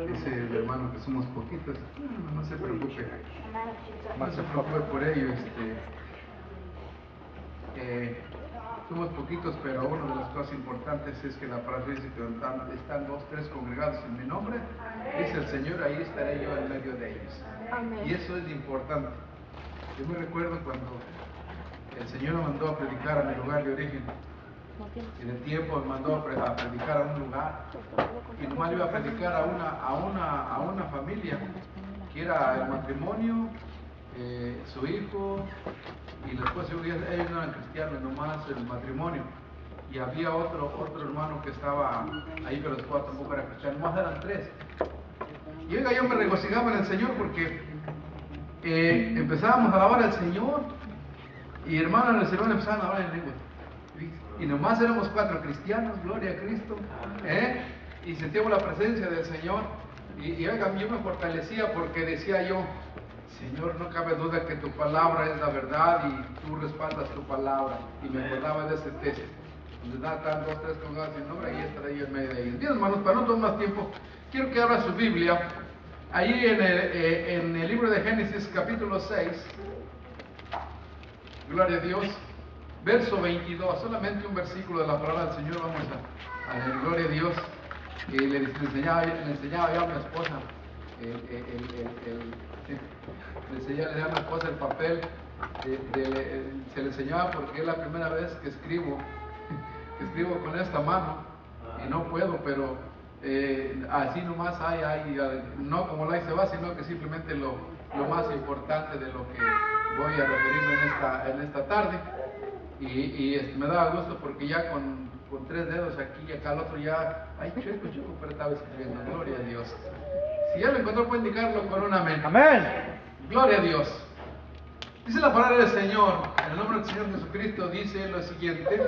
Dice el hermano que somos poquitos. No se preocupe. No se preocupe por ello. Somos poquitos, pero una de las cosas importantes es que la palabra dice que están 2 o 3 congregados en mi nombre. Dice el Señor, ahí estaré yo en medio de ellos. Amén. Y eso es importante. Yo me recuerdo cuando el Señor me mandó a predicar a mi lugar de origen. En el tiempo me mandó a predicar a un lugar. Y nomás iba a predicar a una familia, que era el matrimonio, su hijo, y después ellos no eran cristianos, nomás el matrimonio. Y había otro hermano que estaba ahí, pero después tampoco era cristiano, nomás eran 3. Y oiga, yo me regocijaba en el Señor porque empezábamos a alabar al Señor, y hermanos en el Señor empezaban a hablar en lengua. Y nomás éramos 4 cristianos, gloria a Cristo, y sentíamos la presencia del Señor. Y oiga, yo me fortalecía porque decía yo, Señor, no cabe duda que tu palabra es la verdad y tú respaldas tu palabra. Y me acordaba de ese texto, donde están 2 o 3 congregados en nombre, ahí estaré yo en medio de ellos. Bien, hermanos, para no tomar más tiempo, quiero que abra su Biblia, ahí en el libro de Génesis, capítulo 6, gloria a Dios, verso 22, solamente un versículo de la palabra del Señor, vamos a leer, gloria a Dios. Y le enseñaba yo a mi esposa, le enseñaba a mi esposa el papel, se le enseñaba porque es la primera vez que escribo con esta mano, y no puedo, pero así nomás hay, no como la se va, sino que simplemente lo más importante de lo que voy a referirme en esta tarde. Y me daba gusto porque ya con 3 dedos aquí y acá el otro ya, ay, chueco, pero estaba escribiendo, gloria a Dios. Si ya lo encontró, puede indicarlo con un amén. Amén. Gloria a Dios. Dice la palabra del Señor, en el nombre del Señor Jesucristo, dice lo siguiente: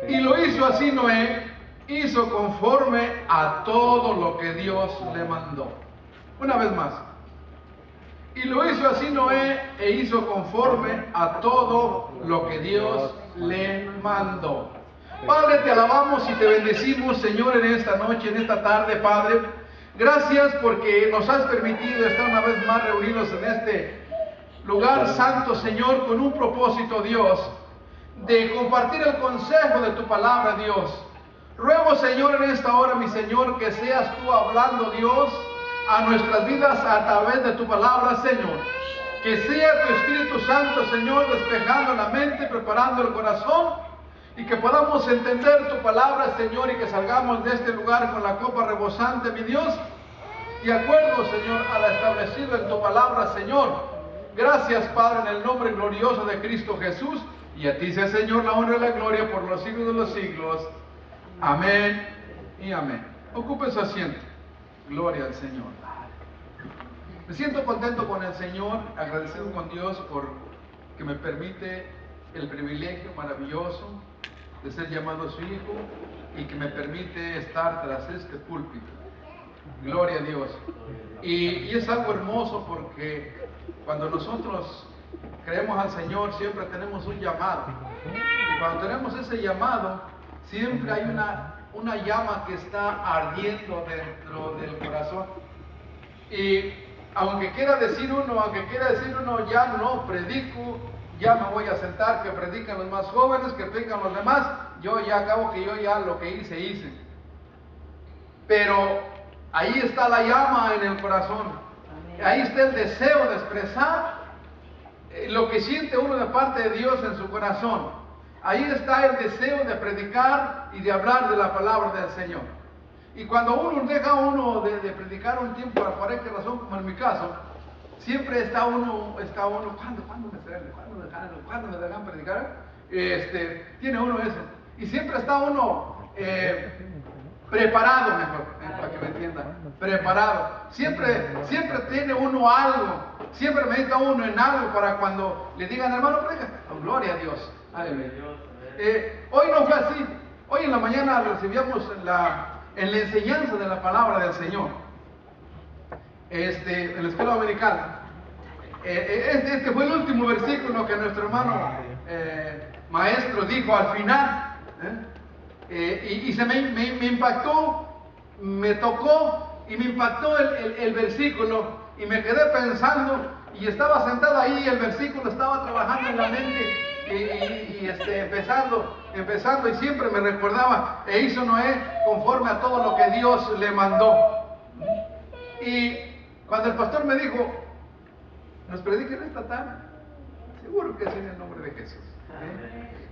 y lo hizo así Noé, hizo conforme a todo lo que Dios le mandó. Una vez más. Y lo hizo así Noé, e hizo conforme a todo lo que Dios le mandó. Padre, te alabamos y te bendecimos, Señor, en esta noche, en esta tarde, Padre. Gracias porque nos has permitido estar una vez más reunidos en este lugar santo, Señor, con un propósito, Dios, de compartir el consejo de tu palabra, Dios. Ruego, Señor, en esta hora, mi Señor, que seas tú hablando, Dios, a nuestras vidas a través de tu palabra, Señor. Que sea tu Espíritu Santo, Señor, despejando la mente, preparando el corazón, y que podamos entender tu palabra, Señor, y que salgamos de este lugar con la copa rebosante, mi Dios, de acuerdo, Señor, a lo establecido en tu palabra, Señor. Gracias, Padre, en el nombre glorioso de Cristo Jesús, y a ti sea, Señor, la honra y la gloria por los siglos de los siglos. Amén y amén. Ocupe su asiento. Gloria al Señor. Me siento contento con el Señor, agradecido con Dios por que me permite el privilegio maravilloso de ser llamado su hijo y que me permite estar tras este púlpito. Gloria a Dios. Y es algo hermoso porque cuando nosotros creemos al Señor siempre tenemos un llamado. Y cuando tenemos ese llamado, siempre hay una llama que está ardiendo dentro del corazón. Y aunque quiera decir uno, ya no predico, ya me voy a sentar, que predican los más jóvenes, que predican los demás, yo ya acabo que yo ya lo que hice. Pero ahí está la llama en el corazón, ahí está el deseo de expresar lo que siente uno de parte de Dios en su corazón. Ahí está el deseo de predicar y de hablar de la palabra del Señor. Y cuando uno deja de predicar un tiempo, por cualquier razón, como en mi caso, siempre está uno, ¿cuándo me dejan predicar? Tiene uno eso. Y siempre está uno preparado, mejor, para que me entiendan, preparado. Siempre tiene uno algo, siempre medita uno en algo para cuando le digan, hermano, predica. Oh, gloria a Dios. Aleluya. Hoy no fue así. Hoy en la mañana recibíamos en la enseñanza de la palabra del Señor, en la escuela dominical. Este fue el último versículo que nuestro hermano maestro dijo al final, y se me impactó me tocó y me impactó el versículo y me quedé pensando y estaba sentado ahí, el versículo estaba trabajando en la mente y empezando y siempre me recordaba, e hizo Noé conforme a todo lo que Dios le mandó. Y cuando el pastor me dijo, ¿nos prediquen esta tarde? Seguro que sí, en el nombre de Jesús.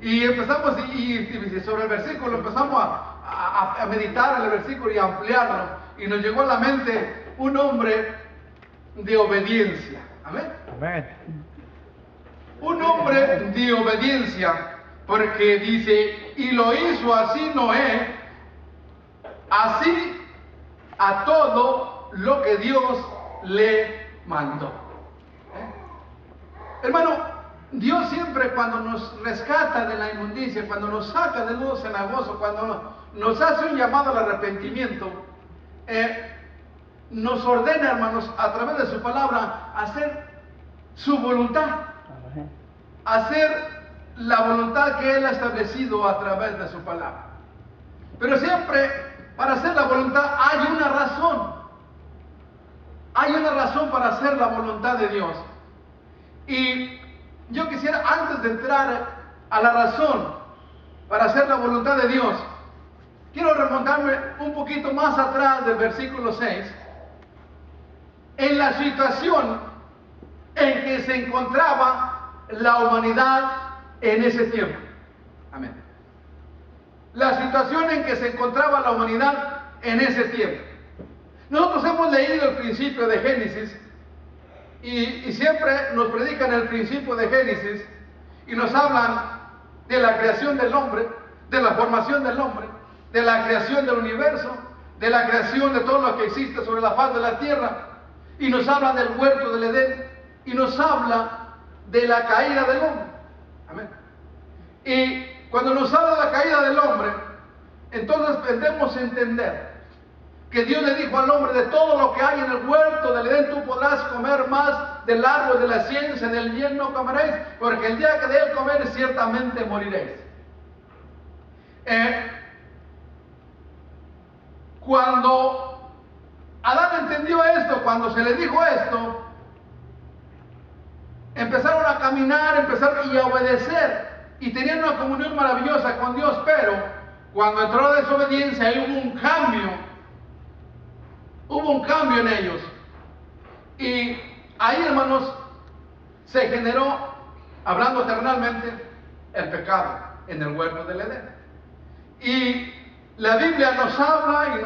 Y empezamos, y sobre el versículo empezamos a meditar en el versículo y a ampliarlo. Y nos llegó a la mente un hombre de obediencia. Amén. Amén. Un hombre de obediencia, porque dice, y lo hizo así Noé, así a todo lo que Dios le mandó. Hermano, Dios siempre cuando nos rescata de la inmundicia, cuando nos saca del nudo cenagoso, cuando nos hace un llamado al arrepentimiento, nos ordena, hermanos, a través de su palabra, hacer su voluntad, hacer la voluntad que Él ha establecido a través de su palabra. Pero siempre, para hacer la voluntad hay una razón. Hay una razón para hacer la voluntad de Dios. Y yo quisiera, antes de entrar a la razón para hacer la voluntad de Dios, quiero remontarme un poquito más atrás del versículo 6, en la situación en que se encontraba la humanidad en ese tiempo. Amén. La situación en que se encontraba la humanidad en ese tiempo. Nosotros hemos leído el principio de Génesis y siempre nos predican el principio de Génesis y nos hablan de la creación del hombre, de la formación del hombre, de la creación del universo, de la creación de todo lo que existe sobre la faz de la tierra, y nos hablan del huerto del Edén y nos habla de la caída del hombre. Amén. Y cuando nos habla de la caída del hombre, entonces debemos entender que Dios le dijo al hombre, de todo lo que hay en el huerto del Edén tú podrás comer, más del árbol de la ciencia del bien no comeréis, porque el día que de él comeréis ciertamente moriréis. Cuando Adán entendió esto, cuando se le dijo esto, empezaron a caminar, empezaron y a obedecer, y tenían una comunión maravillosa con Dios, pero cuando entró la desobediencia, ahí hubo un cambio en ellos. Y ahí, hermanos, se generó, hablando terrenalmente, el pecado en el huerto del Edén. Y la Biblia nos habla y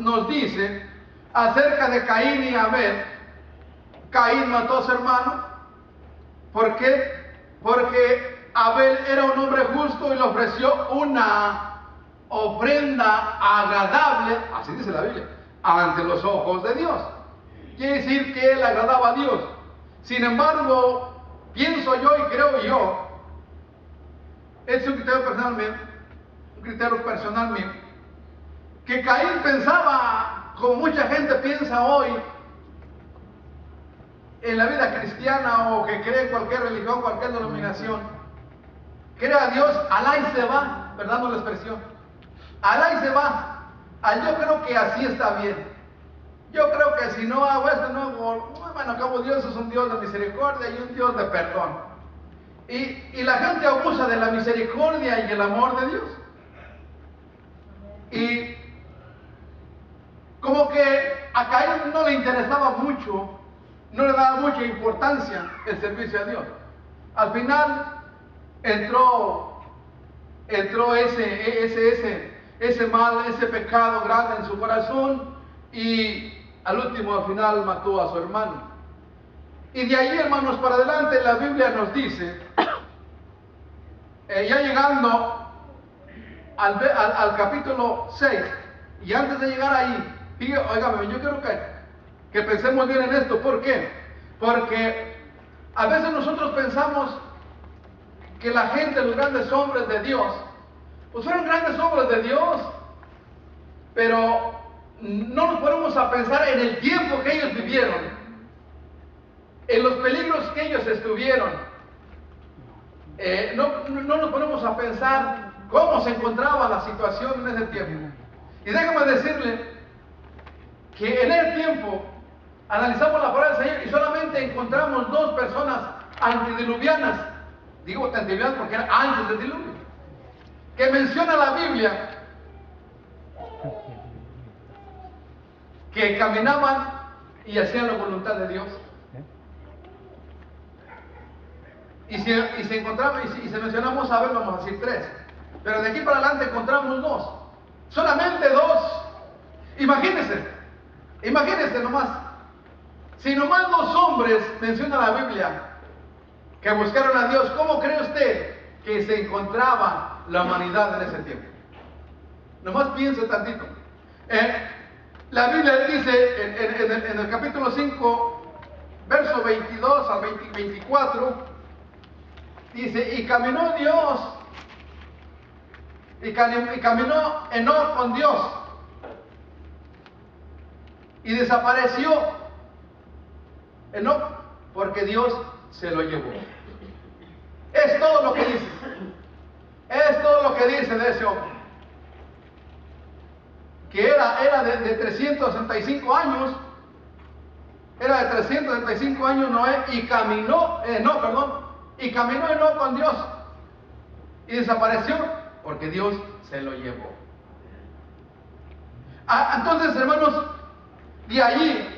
nos dice acerca de Caín y Abel. Caín mató a su hermano. ¿Por qué? Porque Abel era un hombre justo y le ofreció una ofrenda agradable, así dice la Biblia, ante los ojos de Dios. Quiere decir que él agradaba a Dios. Sin embargo, pienso yo y creo yo, es un criterio personal mío, que Caín pensaba, como mucha gente piensa hoy, en la vida cristiana o que cree en cualquier religión, cualquier denominación, cree a Dios, alá y se va, perdón la expresión, alá y se va. Yo creo que así está bien. Yo creo que si no hago esto, no hago, bueno, acabo Dios es un Dios de misericordia y un Dios de perdón. Y la gente abusa de la misericordia y el amor de Dios. Y como que a Caín no le interesaba mucho, no le daba mucha importancia el servicio a Dios. Al final entró ese mal, ese pecado grande en su corazón, y al final mató a su hermano. Y de ahí, hermanos, para adelante la Biblia nos dice, ya llegando al capítulo 6, y antes de llegar ahí, óigame, yo quiero que pensemos bien en esto. ¿Por qué? Porque a veces nosotros pensamos que la gente, los grandes hombres de Dios, pues fueron grandes hombres de Dios, pero no nos ponemos a pensar en el tiempo que ellos vivieron, en los peligros que ellos estuvieron. No nos ponemos a pensar cómo se encontraba la situación en ese tiempo. Y déjame decirle que en el tiempo analizamos la palabra del Señor y solamente encontramos dos personas antediluvianas, digo antediluvianas porque era antes del diluvio, que menciona la Biblia, que caminaban y hacían la voluntad de Dios. Y si encontramos, y si mencionamos, a ver, vamos a decir tres. Pero de aquí para adelante encontramos dos. Solamente dos. Imagínense nomás. Si nomás dos hombres menciona la Biblia que buscaron a Dios, ¿cómo cree usted que se encontraba la humanidad en ese tiempo? Nomás piense tantito. La Biblia dice en el capítulo 5, verso 22 al 24, dice, y caminó Dios, y caminó Enoc con Dios, y desapareció Enoc porque Dios se lo llevó. Es todo lo que dice. Es todo lo que dice de ese hombre. Que era de 365 años. Era de 365 años Noé y caminó Enoc con Dios. Y desapareció porque Dios se lo llevó. Entonces, hermanos, de allí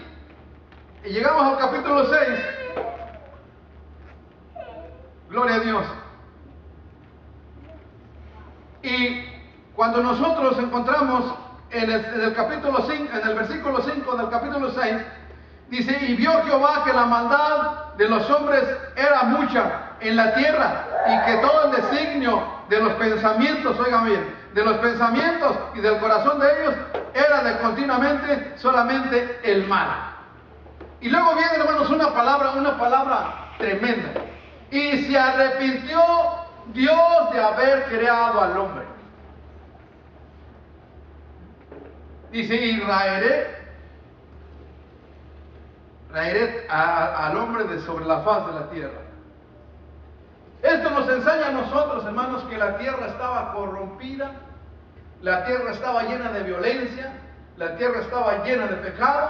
llegamos al capítulo 6. Gloria a Dios. Y cuando nosotros encontramos en el capítulo 5, en el versículo 5 del capítulo 6, dice, y vio Jehová que la maldad de los hombres era mucha en la tierra, y que todo el designio de los pensamientos, oigan bien, de los pensamientos y del corazón de ellos era de continuamente solamente el mal. Y luego viene, hermanos, una palabra tremenda. Y se arrepintió Dios de haber creado al hombre. Dice, y raeré al hombre de sobre la faz de la tierra. Esto nos enseña a nosotros, hermanos, que la tierra estaba corrompida, la tierra estaba llena de violencia, la tierra estaba llena de pecado,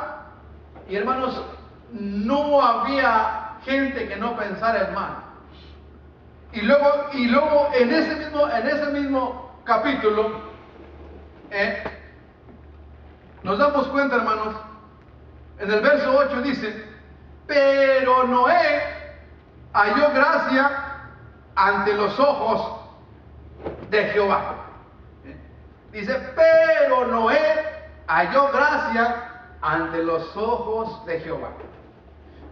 y hermanos, no había gente que no pensara en mal. Y luego en ese mismo capítulo, nos damos cuenta, hermanos, en el verso 8 dice, pero Noé halló gracia ante los ojos de Jehová. Dice, pero Noé halló gracia ante los ojos de Jehová.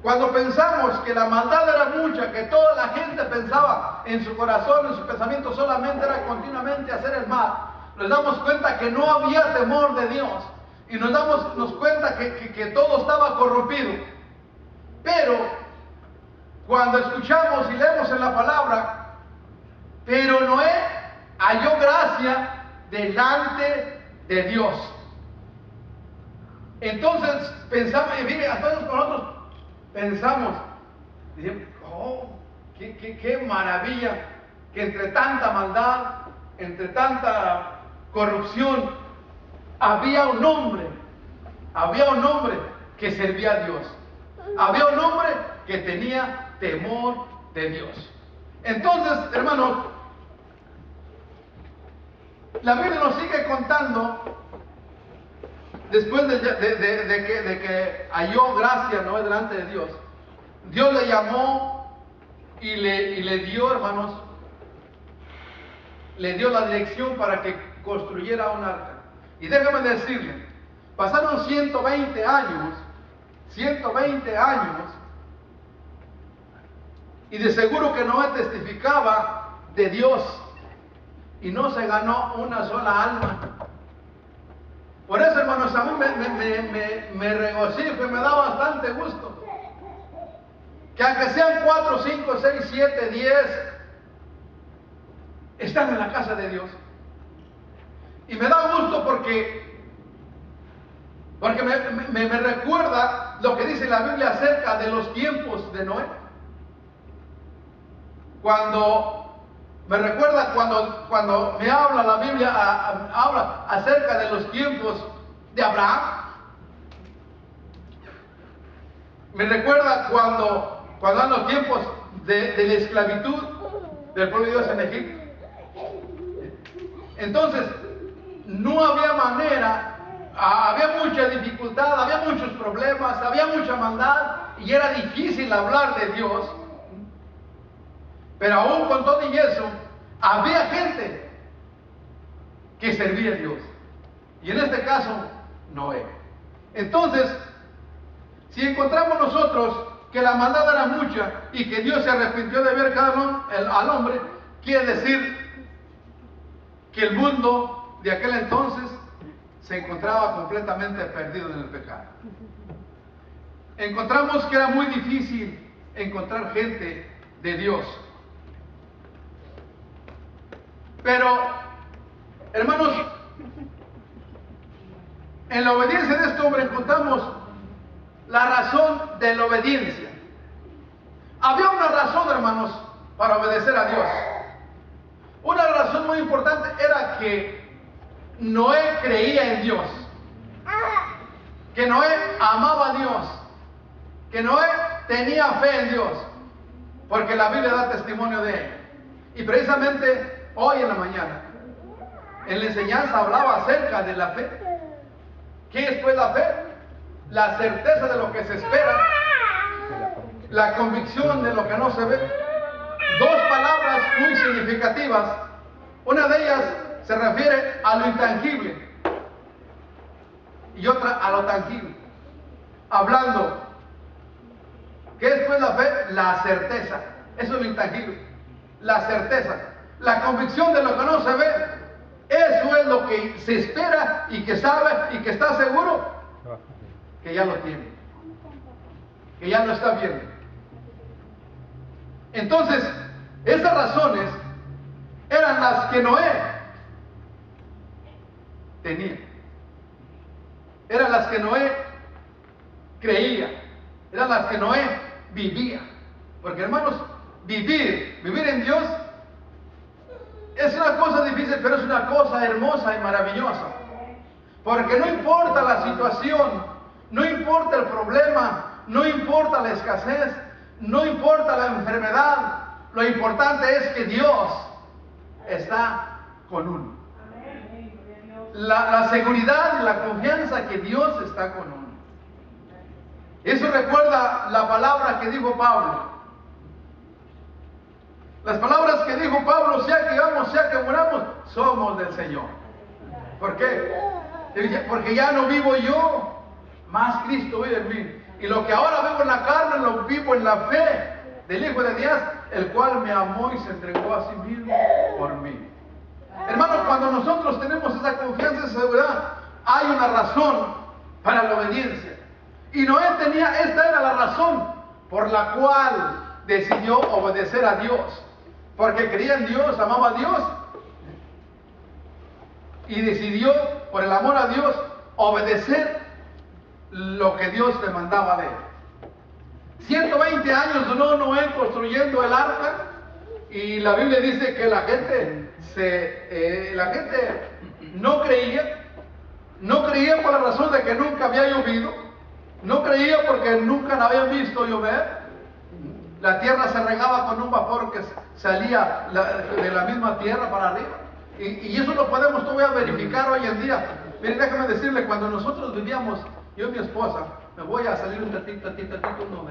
Cuando pensamos que la maldad era mucha, que toda la gente pensaba en su corazón, en su pensamiento solamente era continuamente hacer el mal, nos damos cuenta que no había temor de Dios. Y nos damos cuenta que todo estaba corrompido. Pero cuando escuchamos y leemos en la palabra, pero Noé halló gracia delante de Dios. Entonces pensamos, y mire, a todos nosotros pensamos, decimos, oh, qué maravilla que entre tanta maldad, entre tanta corrupción, había un hombre que servía a Dios. Había un hombre que tenía temor de Dios. Entonces, hermanos, la Biblia nos sigue contando, después de que halló gracia, ¿no?, delante de Dios, Dios le llamó y le dio, hermanos, le dio la dirección para que construyera un arca. Y déjame decirle, pasaron 120 años, y de seguro que Noé testificaba de Dios, y no se ganó una sola alma. Por eso, hermanos, a mí me regocijo y me da bastante gusto, que aunque sean 4, 5, 6, 7, 10, están en la casa de Dios. Y me da gusto porque me recuerda lo que dice la Biblia acerca de los tiempos de Noé. Me recuerda cuando me habla la Biblia, habla acerca de los tiempos de Abraham. Me recuerda cuando eran los tiempos de la esclavitud del pueblo de Dios en Egipto. Entonces, no había manera, había mucha dificultad, había muchos problemas, había mucha maldad y era difícil hablar de Dios. Pero aún con todo y eso, había gente que servía a Dios. Y en este caso, Noé. Entonces, si encontramos nosotros que la maldad era mucha y que Dios se arrepintió de ver al hombre, quiere decir que el mundo de aquel entonces se encontraba completamente perdido en el pecado. Encontramos que era muy difícil encontrar gente de Dios. Pero, hermanos, en la obediencia de este hombre encontramos la razón de la obediencia. Había una razón, hermanos, para obedecer a Dios. Una razón muy importante era que Noé creía en Dios, que Noé amaba a Dios, que Noé tenía fe en Dios, porque la Biblia da testimonio de él. Y precisamente hoy en la mañana, en la enseñanza hablaba acerca de la fe. ¿Qué es pues la fe? La certeza de lo que se espera, la convicción de lo que no se ve. Dos palabras muy significativas. Una de ellas se refiere a lo intangible y otra a lo tangible. Hablando, ¿qué es pues la fe? La certeza. Eso es lo intangible. La certeza, la convicción de lo que no se ve. Eso es lo que se espera y que sabe y que está seguro que ya lo tiene, que ya lo está viendo. Entonces, esas razones eran las que Noé tenía, eran las que Noé creía, eran las que Noé vivía. Porque, hermanos, vivir en Dios es una cosa difícil, pero es una cosa hermosa y maravillosa. Porque no importa la situación, no importa el problema, no importa la escasez, no importa la enfermedad, lo importante es que Dios está con uno. La seguridad y la confianza que Dios está con uno. Eso recuerda la palabra que dijo Pablo. Las palabras que dijo Pablo, sea que vivamos, sea que muramos, somos del Señor. ¿Por qué? Porque ya no vivo yo, más Cristo vive en mí. Y lo que ahora vivo en la carne, lo vivo en la fe del Hijo de Dios, el cual me amó y se entregó a sí mismo por mí. Hermanos, cuando nosotros tenemos esa confianza y seguridad, hay una razón para la obediencia. Y Noé tenía, esta era la razón por la cual decidió obedecer a Dios. Porque creía en Dios, amaba a Dios. Y decidió, por el amor a Dios, obedecer lo que Dios le mandaba de él. 120 años duró Noé construyendo el arca. Y la Biblia dice que la gente no creía. No creía por la razón de que nunca había llovido. No creía porque nunca la habían visto llover. La tierra se regaba con un vapor que salía de la misma tierra para arriba. Y eso lo podemos todavía verificar hoy en día. Miren, déjame decirle, cuando nosotros vivíamos, yo y mi esposa, me voy a salir un tatito, no,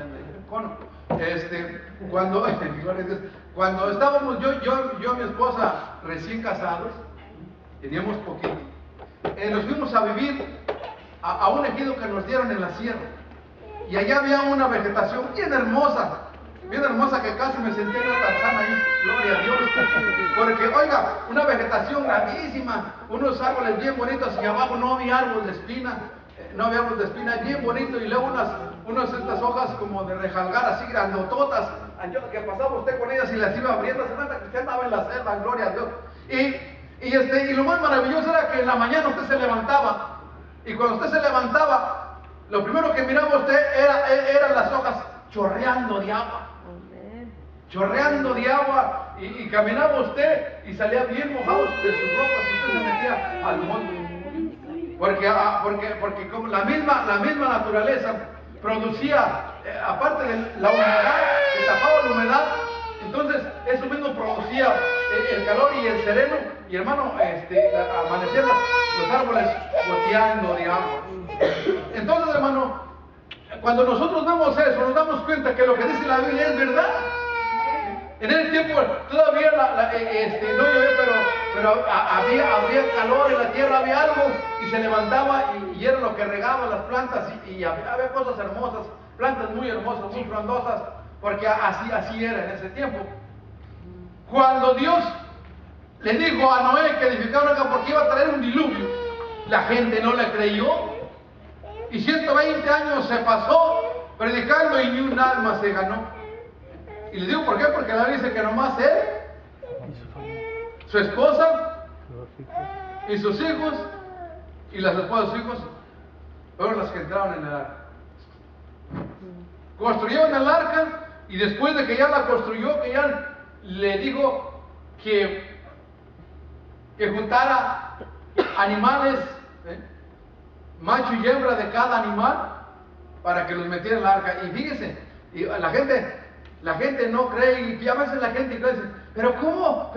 cuando estábamos yo y mi esposa recién casados, teníamos poquito, nos fuimos a vivir a un ejido que nos dieron en la sierra. Y allá había una vegetación bien hermosa que casi me sentí en una tarzana ahí, gloria a Dios. Porque, oiga, una vegetación grandísima, unos árboles bien bonitos y abajo no había árbol de espina, bien bonito, y luego unas estas hojas como de rejalgar así grandototas, que pasaba usted con ellas y las iba abriendo, se cuenta que usted andaba en la selva, gloria a Dios. Y lo más maravilloso era que en la mañana usted se levantaba, y cuando usted se levantaba, lo primero que miraba usted eran las hojas chorreando de agua. Chorreando de agua, y caminaba usted y salía bien mojado de sus ropas y usted se metía al monte. Porque como la misma naturaleza producía, aparte de la humedad, que tapaba la humedad, entonces eso mismo producía el calor y el sereno, y hermano, amanecían los árboles goteando, digamos. Entonces, hermano, cuando nosotros vemos eso, nos damos cuenta que lo que dice la Biblia es verdad. En ese tiempo todavía no llovía, pero había calor en la tierra, había algo, y se levantaba y era lo que regaba las plantas, y había cosas hermosas, plantas muy hermosas, muy frondosas, porque así era en ese tiempo. Cuando Dios le dijo a Noé que edificara acá porque iba a traer un diluvio, la gente no le creyó, y 120 años se pasó predicando y ni un alma se ganó. Y le digo por qué, porque la Biblia dice que nomás él, su esposa y sus hijos, y las esposas de sus hijos fueron las que entraron en el arca. Construyeron el arca, y después de que ya la construyó, que ya le dijo que juntara animales, macho y hembra de cada animal, para que los metiera en el arca. Y fíjese, y la gente no cree, y a veces la gente cree, pero ¿cómo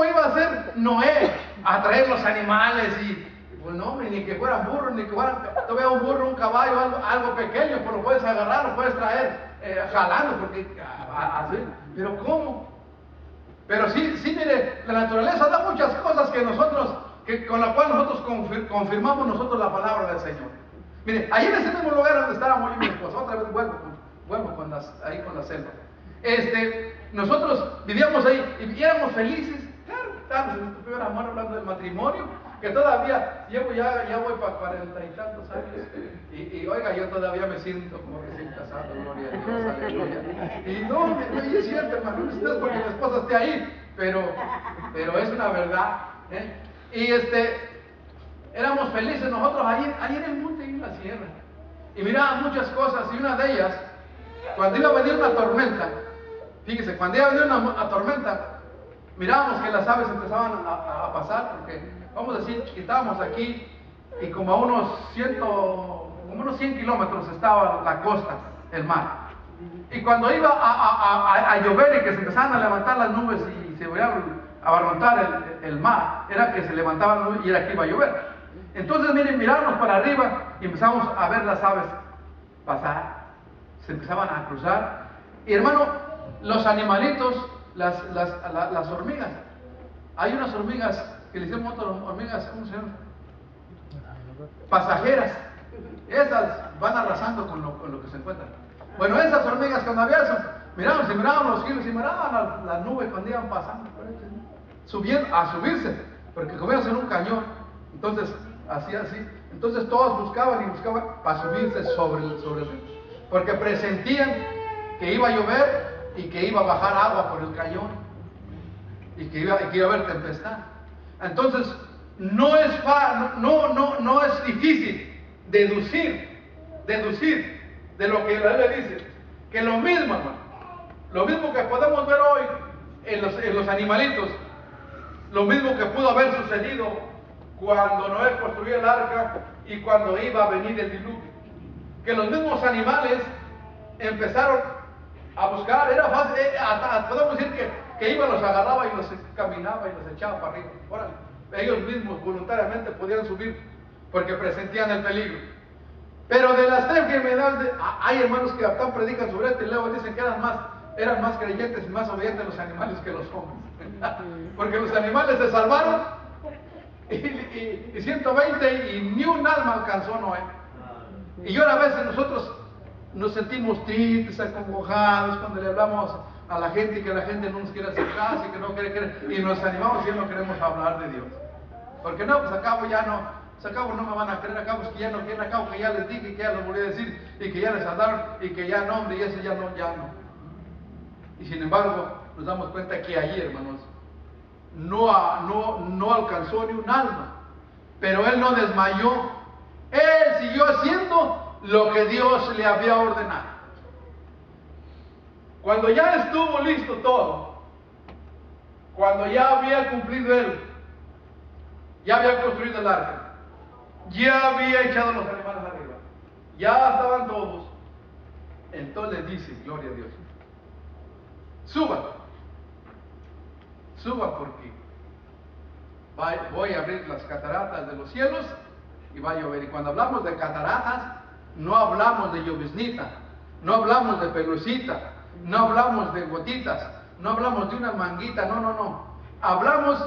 iba a hacer Noé a traer los animales? Y pues no, ni que fueran burros, ni que fueran, todavía un burro, un caballo, algo pequeño, pues lo puedes agarrar, lo puedes traer jalando, porque así, pero ¿cómo? Pero sí, mire, la naturaleza da muchas cosas con la cual nosotros confirmamos nosotros la palabra del Señor. Mire, ahí en ese mismo lugar donde estábamos yo y mi esposa, otra vez vuelvo ahí con la selva. Nosotros vivíamos ahí y éramos felices, claro, estábamos en nuestro primer amor, hablando del matrimonio, que todavía ya voy para 40 y tantos años, y oiga, yo todavía me siento como recién casado, gloria a Dios, aleluya. Y no, y es cierto, hermano, no es porque mi esposa esté ahí, pero es una verdad, Y éramos felices nosotros ahí en el monte y en la sierra, y mirábamos muchas cosas, y una de ellas, cuando iba a venir una tormenta, fíjese, cuando iba a venir una tormenta, mirábamos que las aves empezaban a pasar, porque, vamos a decir, estábamos aquí, y como a unos 100 kilómetros estaba la costa, el mar. Y cuando iba a llover y que se empezaban a levantar las nubes y se veía a abarrotar el mar, era que se levantaban las nubes y era que iba a llover. Entonces, miren, mirábamos para arriba y empezamos a ver las aves pasar, se empezaban a cruzar. Y hermano, los animalitos, las hormigas, hay unas hormigas que le decimos otras hormigas, ¿cómo se llaman? Pasajeras. Esas van arrasando con lo que se encuentran. Bueno, esas hormigas, cuando había eso, miraban los giros y miraban las nubes cuando iban pasando, a subirse, porque comían en un cañón. Entonces, así. Entonces todos buscaban para subirse sobre el río, porque presentían que iba a llover y que iba a bajar agua por el cañón, y que iba a haber tempestad. Entonces, no es difícil deducir de lo que la Biblia dice, que lo mismo que podemos ver hoy en los animalitos, lo mismo que pudo haber sucedido cuando Noé construyó el arca y cuando iba a venir el diluvio, que los mismos animales empezaron a buscar, era fácil, podemos decir que iba, los agarraba y los caminaba y los echaba para arriba. Órale, ellos mismos voluntariamente podían subir porque presentían el peligro. Pero de las tres enfermedades, hay hermanos que tan predican sobre esto y luego dicen que eran más creyentes y más obedientes los animales que los hombres. Porque los animales se salvaron y 120 y ni un alma alcanzó Noé. Y ahora a veces nosotros nos sentimos tristes, acongojados cuando le hablamos a la gente y que la gente no nos quiere hacer caso y que no quiere creer, y nos animamos y no queremos hablar de Dios. Porque no, pues acabo no me van a creer, acabo es que ya no quieren, acabo que ya les dije, que ya les volví a decir, y que ya les hablaron, y que ya no, hombre, y eso ya no. Y sin embargo, nos damos cuenta que allí, hermanos, no alcanzó ni un alma, pero él no desmayó, él siguió haciendo lo que Dios le había ordenado. Cuando ya estuvo listo todo, cuando ya había cumplido él, ya había construido el arca, ya había echado los animales arriba, ya estaban todos, Entonces le dice, gloria a Dios, suba, suba porque voy a abrir las cataratas de los cielos y va a llover. Y cuando hablamos de cataratas, no hablamos de lloviznita, no hablamos de pelucita, no hablamos de gotitas, no hablamos de una manguita, no. Hablamos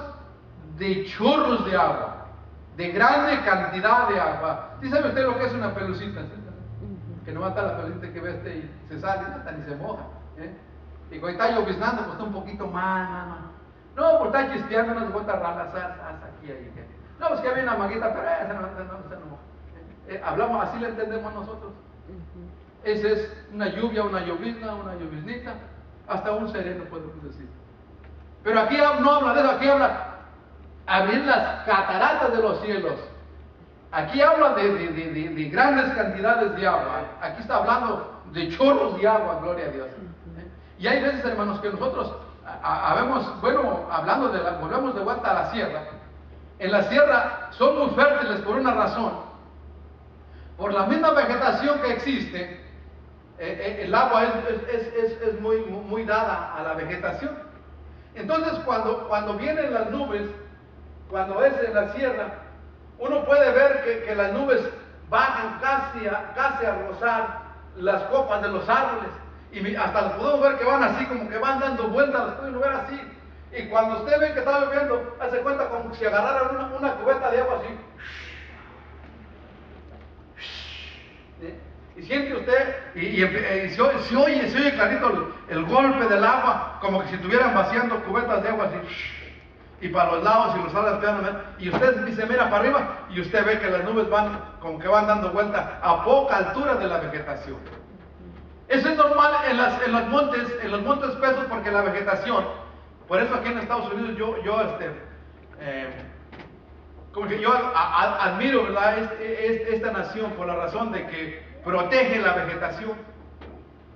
de chorros de agua, de grande cantidad de agua. ¿Sí sabe usted lo que es una pelucita? ¿Sí? Que no va a estar la pelucita que ve usted y se sale ni se moja. Y cuando está lloviznando, pues está un poquito más. No, pues está chispeando unas gotas ralas aquí, ahí. No, pues que había una manguita, pero esa no moja. Hablamos, así le entendemos nosotros. Esa es una lluvia, una llovizna, una lloviznita, hasta un sereno podemos decir. Pero aquí no habla de eso, aquí habla abrir las cataratas de los cielos. Aquí habla de grandes cantidades de agua. Aquí está hablando de chorros de agua, gloria a Dios. Y hay veces, hermanos, que nosotros volvemos de vuelta a la sierra. En la sierra son muy fértiles por una razón. Por la misma vegetación que existe, el agua es muy dada a la vegetación. Entonces, cuando vienen las nubes, cuando es en la sierra, uno puede ver que las nubes bajan casi a rozar las copas de los árboles. Y hasta las podemos ver que van así, como que van dando vueltas, las pueden ver así. Y cuando usted ve que está lloviendo, hace cuenta como si agarraran una cubeta de agua así. Y siente usted, y se oye clarito el golpe del agua, como que si estuvieran vaciando cubetas de agua así. Y para los lados y los alas y usted se mira para arriba y usted ve que las nubes como que van dando vuelta a poca altura de la vegetación. Eso es normal en los montes espesos, porque la vegetación, por eso aquí en Estados Unidos yo admiro, ¿verdad?, esta nación, por la razón de que protege la vegetación,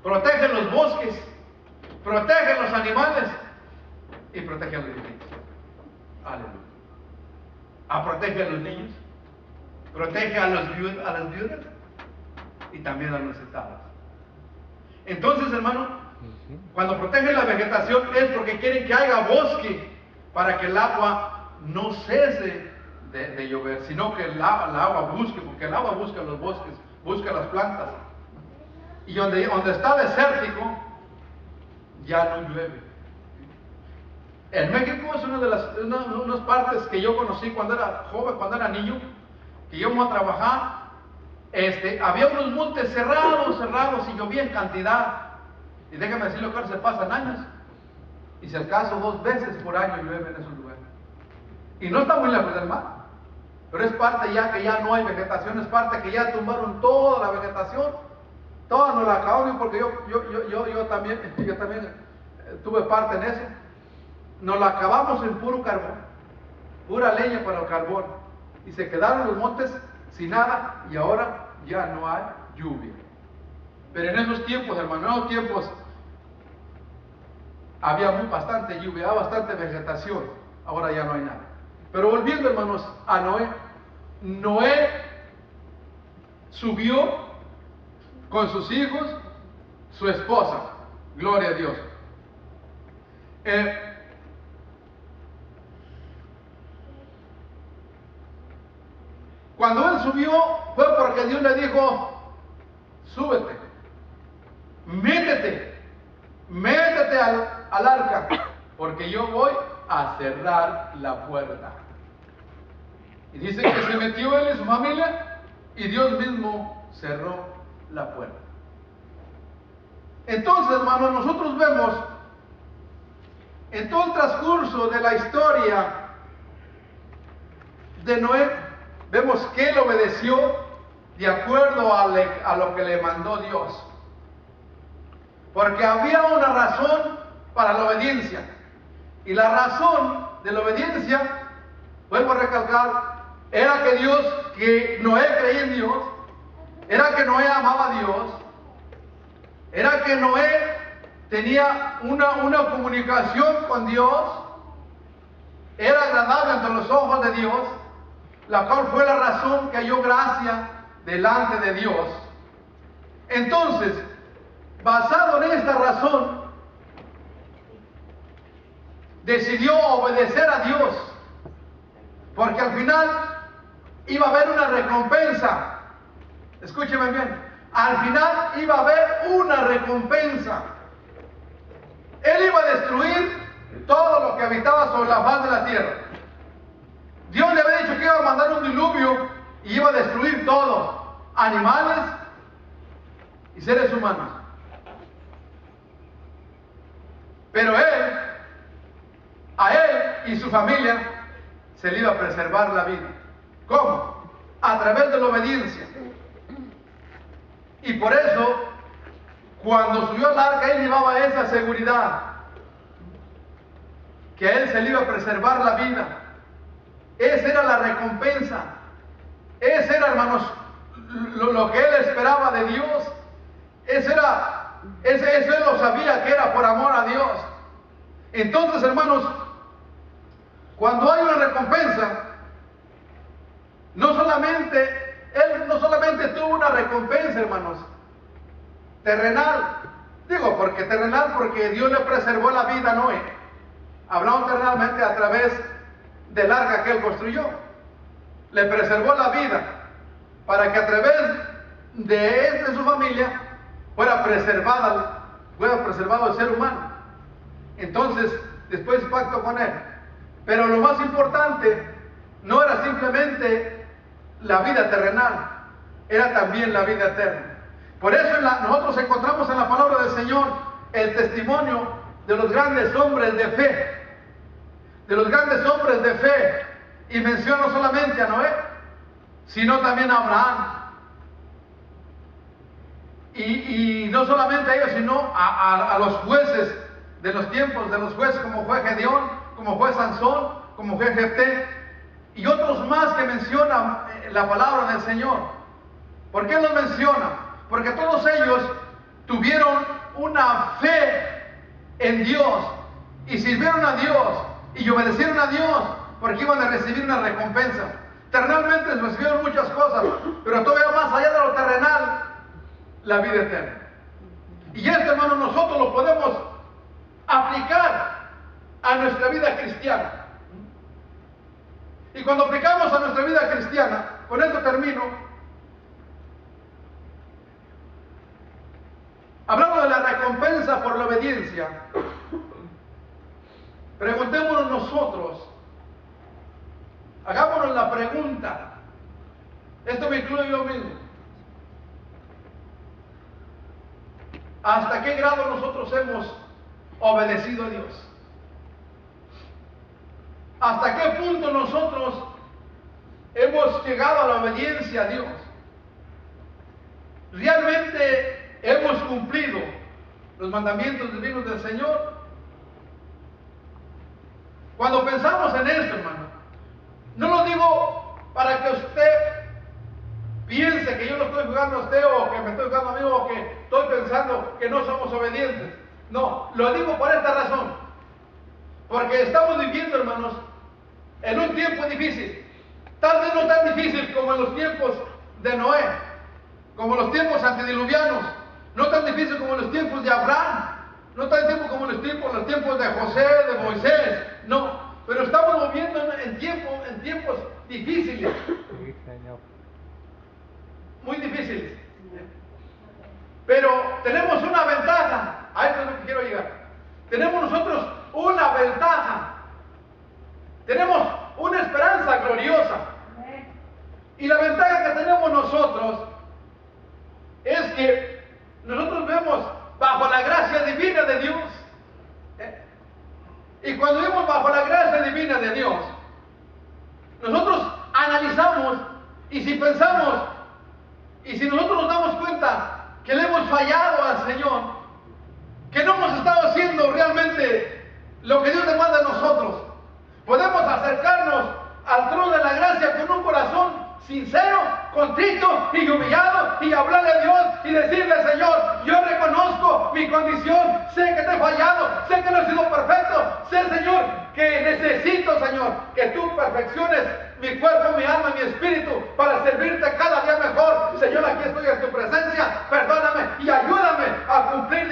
protege los bosques, protege los animales y protege a los niños. Aleluya. Protege a los niños, protege a las viudas y también a los estados. Entonces, hermano, cuando protegen la vegetación es porque quieren que haya bosque para que el agua no cese de llover, sino que el agua busque, porque el agua busca los bosques, busca las plantas. Y donde está desértico, ya no llueve. En México es una de unas partes que yo conocí cuando era joven, cuando era niño, que íbamos a trabajar. Había unos montes cerrados y llovía en cantidad. Y déjame decirlo, que ahora se pasan años. Y si al caso 2 veces por año llueve en esos lugares. Y no está muy lejos del mar. Pero es parte ya que ya no hay vegetación, es parte que ya tumbaron toda la vegetación. Toda nos la acabaron, porque yo también tuve parte en eso. Nos la acabamos en puro carbón, pura leña para el carbón. Y se quedaron los montes sin nada y ahora ya no hay lluvia. Pero en esos tiempos, hermano, en esos tiempos había bastante lluvia, bastante vegetación. Ahora ya no hay nada. Pero volviendo, hermanos, a Noé. Noé subió con sus hijos, su esposa. Gloria a Dios. Cuando él subió fue porque Dios le dijo: súbete, métete al arca, porque yo voy a cerrar la puerta. Y dice que se metió él y su familia y Dios mismo cerró la puerta. Entonces, hermanos, nosotros vemos en todo el transcurso de la historia de Noé, vemos que él obedeció de acuerdo a lo que le mandó Dios. Porque había una razón para la obediencia. Y la razón de la obediencia, vuelvo a recalcar, era que Noé creía en Dios, era que Noé amaba a Dios, era que Noé tenía una comunicación con Dios, era agradable ante los ojos de Dios, la cual fue la razón que halló gracia delante de Dios. Entonces, basado en esta razón, decidió obedecer a Dios, porque al final iba a haber una recompensa. Escúcheme bien, al final iba a haber una recompensa. Él iba a destruir todo lo que habitaba sobre la faz de la tierra. Dios le había dicho que iba a mandar un diluvio y iba a destruir todo, animales y seres humanos. Pero a él y su familia se le iba a preservar la vida. ¿Cómo? A través de la obediencia. Y por eso, cuando subió al arca, él llevaba esa seguridad, que a él se le iba a preservar la vida. Esa era la recompensa. Ese era, hermanos, lo que él esperaba de Dios. Eso él lo sabía que era por amor a Dios. Entonces, hermanos, cuando hay una recompensa, él no solamente tuvo una recompensa, hermanos, terrenal. Digo, porque Dios le preservó la vida a Noé. Hablamos terrenalmente a través del arca que él construyó. Le preservó la vida para que a través de su familia fuera preservado el ser humano. Entonces, después pacto con él. Pero lo más importante no era simplemente la vida terrenal, era también la vida eterna. Por eso nosotros encontramos en la palabra del Señor el testimonio de los grandes hombres de fe. De los grandes hombres de fe. Y menciono solamente a Noé, sino también a Abraham. Y no solamente a ellos, sino a los jueces de los tiempos, de los jueces como fue Gedeón, como fue Sansón, como fue Jefté, y otros más que mencionan la palabra del Señor. ¿Por qué los menciona? Porque todos ellos tuvieron una fe en Dios y sirvieron a Dios y obedecieron a Dios, porque iban a recibir una recompensa. Terrenalmente recibieron muchas cosas, pero todavía más allá de lo terrenal, la vida eterna. Y esto, hermanos, nosotros lo podemos aplicar a nuestra vida cristiana. Y cuando aplicamos a nuestra vida cristiana, con esto termino, hablando de la recompensa por la obediencia, preguntémonos nosotros, hagámonos la pregunta, esto me incluye yo mismo, ¿hasta qué grado nosotros hemos obedecido a Dios? ¿Hasta qué punto nosotros hemos llegado a la obediencia a Dios? ¿Realmente hemos cumplido los mandamientos divinos del Señor? Cuando pensamos en esto, hermano, no lo digo para que usted piense que yo lo estoy jugando a usted o que me estoy jugando a mí o que estoy pensando que no somos obedientes. No, lo digo por esta razón. Porque estamos viviendo, hermanos, en un tiempo difícil. Tal vez no tan difícil como en los tiempos de Noé, como los tiempos antediluvianos, no tan difícil como en los tiempos de Abraham, no tan difícil como en los tiempos de José, de Moisés, no. Pero estamos viviendo en tiempos difíciles. Muy difíciles. Pero tenemos una ventaja. A esto es lo que quiero llegar. Tenemos nosotros una ventaja. Tenemos una esperanza gloriosa. Y la ventaja que tenemos nosotros es que nosotros vemos bajo la gracia divina de Dios. Y cuando vemos bajo la gracia divina de Dios, nosotros analizamos y si pensamos y si nosotros nos damos cuenta que le hemos fallado al Señor, que no hemos estado haciendo realmente lo que Dios demanda de nosotros, podemos acercarnos al trono de la gracia con un corazón sincero, contrito y humillado y hablarle a Dios y decirle: Señor, yo reconozco mi condición, sé que te he fallado, sé que no he sido perfecto, sé, Señor, que necesito, Señor, que tú perfecciones mi cuerpo, mi alma, mi espíritu para servirte cada día mejor. Señor, aquí estoy en tu presencia, perdóname y ayúdame a cumplir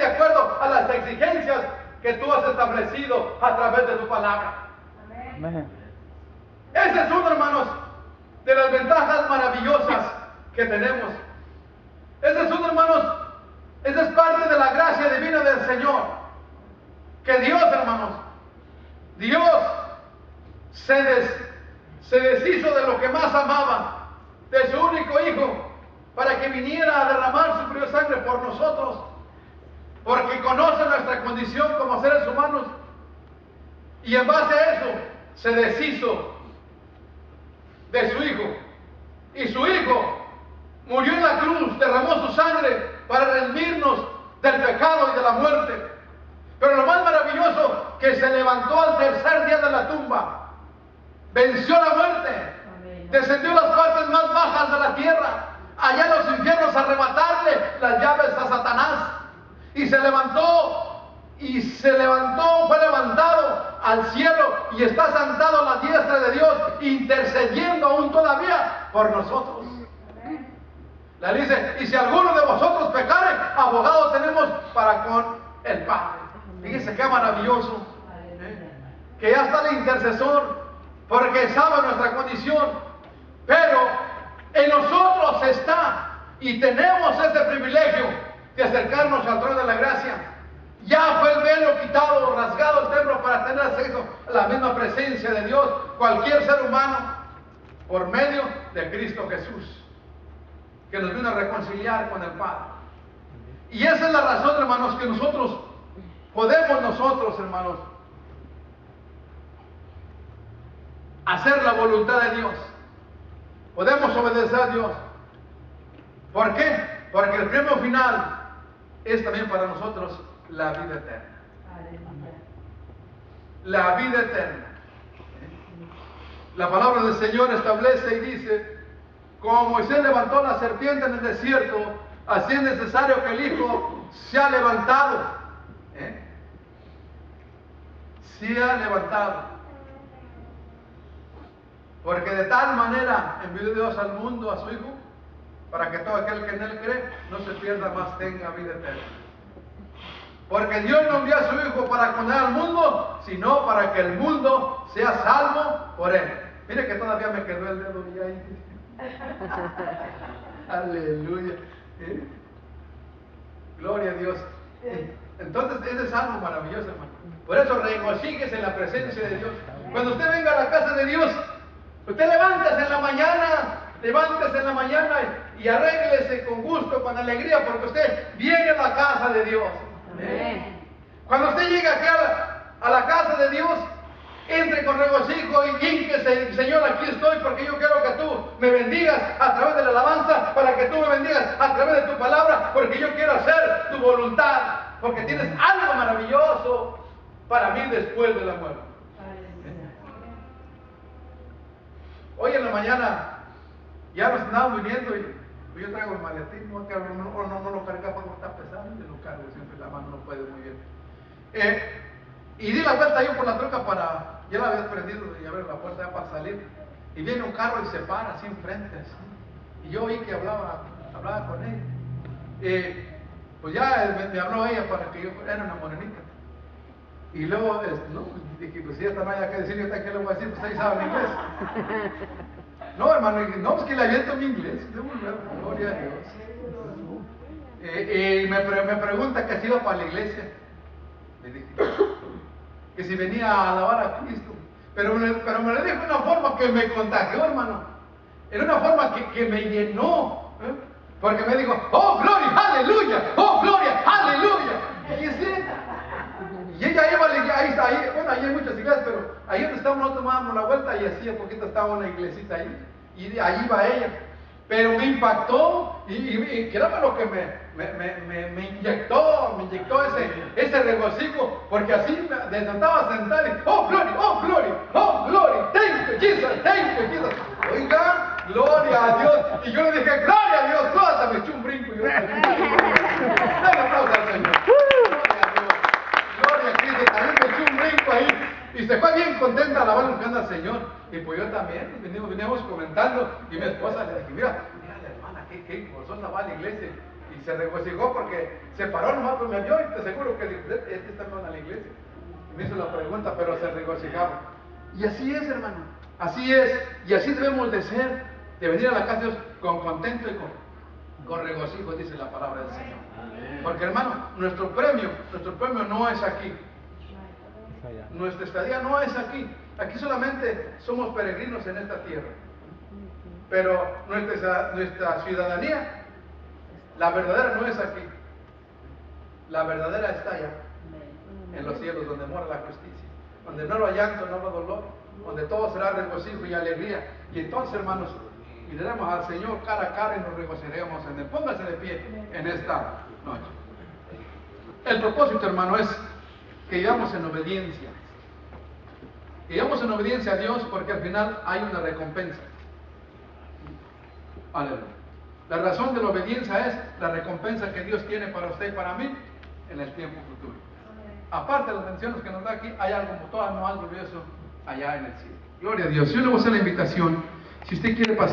través de tu palabra. Amén. Ese es uno, hermanos, de las ventajas maravillosas que tenemos. Ese es uno, hermanos, esa es parte de la gracia divina del Señor. Que Dios, hermanos, Dios se deshizo de lo que más amaba, de su único Hijo, para que viniera a derramar su fría sangre por nosotros, porque conoce nuestra condición como seres humanos, y en base a eso se deshizo de su Hijo, y su Hijo murió en la cruz, derramó su sangre para redimirnos del pecado y de la muerte. Pero lo más maravilloso, que se levantó al tercer día de la tumba, venció la muerte, descendió a las partes más bajas de la tierra, allá en los infiernos, a arrebatarle las llaves a Satanás, y se levantó, fue levantado al cielo y está sentado a la diestra de Dios, intercediendo aún todavía por nosotros. Le dice, y si alguno de vosotros pecare, abogado tenemos para con el Padre. Fíjese qué maravilloso, que ya está el intercesor, porque sabe nuestra condición, pero en nosotros está, y tenemos ese privilegio de acercarnos al trono de la gracia. Ya fue el velo quitado, rasgado el templo, para tener acceso a la misma presencia de Dios, cualquier ser humano, por medio de Cristo Jesús, que nos vino a reconciliar con el Padre. Y esa es la razón, hermanos, que nosotros, hermanos, hacer la voluntad de Dios. Podemos obedecer a Dios. ¿Por qué? Porque el premio final es también para nosotros la vida eterna. La vida eterna. La palabra del Señor establece y dice, como Moisés levantó la serpiente en el desierto, así es necesario que el Hijo sea levantado. Sea levantado. Porque de tal manera envió Dios al mundo a su Hijo, para que todo aquel que en él cree no se pierda, más tenga vida eterna. Porque Dios no envió a su Hijo para condenar al mundo, sino para que el mundo sea salvo por él. Mire que todavía me quedó el dedo ya ahí. Aleluya. Gloria a Dios. Entonces, ese es algo maravilloso, hermano. Por eso regocíguese en la presencia de Dios. Cuando usted venga a la casa de Dios, usted levántese en la mañana y arréglese con gusto, con alegría, porque usted viene a la casa de Dios. Cuando usted llega aquí a la casa de Dios, entre con regocijo y hínquese, Señor, aquí estoy porque yo quiero que tú me bendigas a través de la alabanza, para que tú me bendigas a través de tu palabra, porque yo quiero hacer tu voluntad, porque tienes algo maravilloso para mí después de la muerte. Hoy en la mañana ya nos andaban viniendo y yo traigo el maletín, no lo carga porque está pesado, y lo cargo siempre, la mano no puede muy bien. Y di la vuelta yo por la troca ya la había prendido y abrir la puerta ya para salir, y viene un carro y se para así enfrente, así, y yo oí que hablaba con ella. Pues ya me habló ella para que yo era una morenita. Y luego, dije, pues si esta no hay que decir, yo ¿qué le voy a decir? Pues ahí sabe inglés. No, hermano, no, pues que le aviento mi inglés. Gloria a Dios. Y me pregunta que si iba para la iglesia. Le dije que si venía a alabar a Cristo. Pero me lo dijo de una forma que me contagió, hermano. Era una forma que me llenó. Porque me dijo, oh, gloria, aleluya, oh, gloria, aleluya. Y ella iba a la iglesia, bueno, ahí hay muchas iglesias, pero ahí donde estábamos nosotros dábamos la vuelta y así a poquito estaba una iglesita ahí, y ahí iba ella. Pero me impactó y créame lo que me inyectó ese regocijo, porque así me estaba sentado y, oh, gloria, oh, gloria, oh, gloria, thank you, Jesus, thank you, Jesus. Oiga, gloria a Dios. Y yo le dije, gloria a Dios, hasta me echó un brinco. Y yo, dale aplauso al Señor. Gloria a Cristo, también me echó un brinco ahí. Y se fue bien contenta a alabar buscando al Señor. Y pues yo también, veníamos comentando. Y mi esposa le dije, mira la hermana, qué gozosa va a la iglesia. Y se regocijó porque se paró nomás, pues me vio y te aseguro que este está en la iglesia. Y me hizo la pregunta, pero se regocijaba. Y así es, hermano. Así es. Y así debemos de ser. De venir a la casa de Dios con contento y con regocijo, dice la palabra del Señor. Porque, hermano, nuestro premio no es aquí. Nuestra estadía no es aquí. Aquí solamente somos peregrinos en esta tierra. Pero nuestra ciudadanía, la verdadera no es aquí. La verdadera está allá, en los cielos, donde mora la justicia, donde no habrá llanto, no habrá dolor, donde todo será regocijo y alegría. Y entonces, hermanos, miraremos al Señor cara a cara y nos regocijaremos en Él. Póngase de pie en esta noche. El propósito, hermano, es que vivamos en obediencia. Que vivamos en obediencia a Dios, porque al final hay una recompensa. Aleluya. La razón de la obediencia es la recompensa que Dios tiene para usted y para mí en el tiempo futuro. Aparte de las bendiciones que nos da aquí, hay algo mutuo, no algo glorioso allá en el cielo. Gloria a Dios. Yo le voy a hacer la invitación. Si usted quiere pasar